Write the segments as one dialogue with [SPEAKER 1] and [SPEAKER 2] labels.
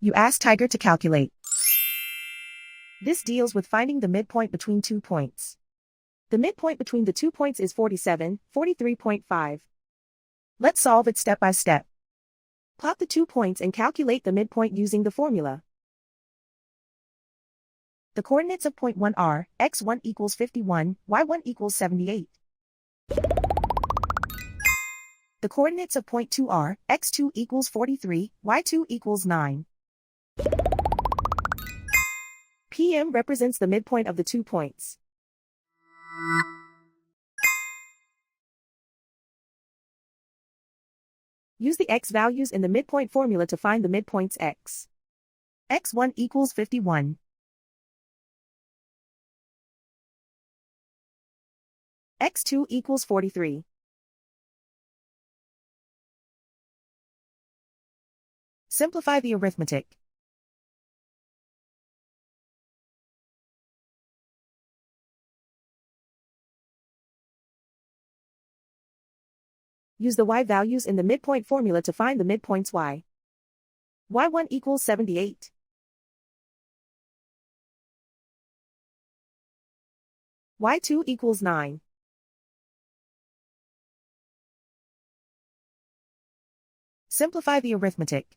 [SPEAKER 1] You ask Tiger to calculate. This deals with finding the midpoint between 2 points. The midpoint between the 2 points is 47, 43.5. Let's solve it step by step. Plot the 2 points and calculate the midpoint using the formula. The coordinates of point 1 are, x1 equals 51, y1 equals 78. The coordinates of point 2 are, x2 equals 43, y2 equals 9. PM represents the midpoint of the 2 points. Use the x values in the midpoint formula to find the midpoints x. x1 equals 51. x2 equals 43. Simplify the arithmetic. Use the y values in the midpoint formula to find the midpoints y. y1 equals 78. y2 equals 9. Simplify the arithmetic.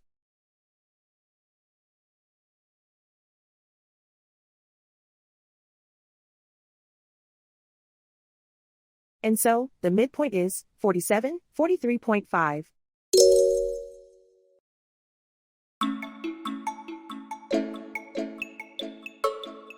[SPEAKER 1] And so, the midpoint is 47, 43.5.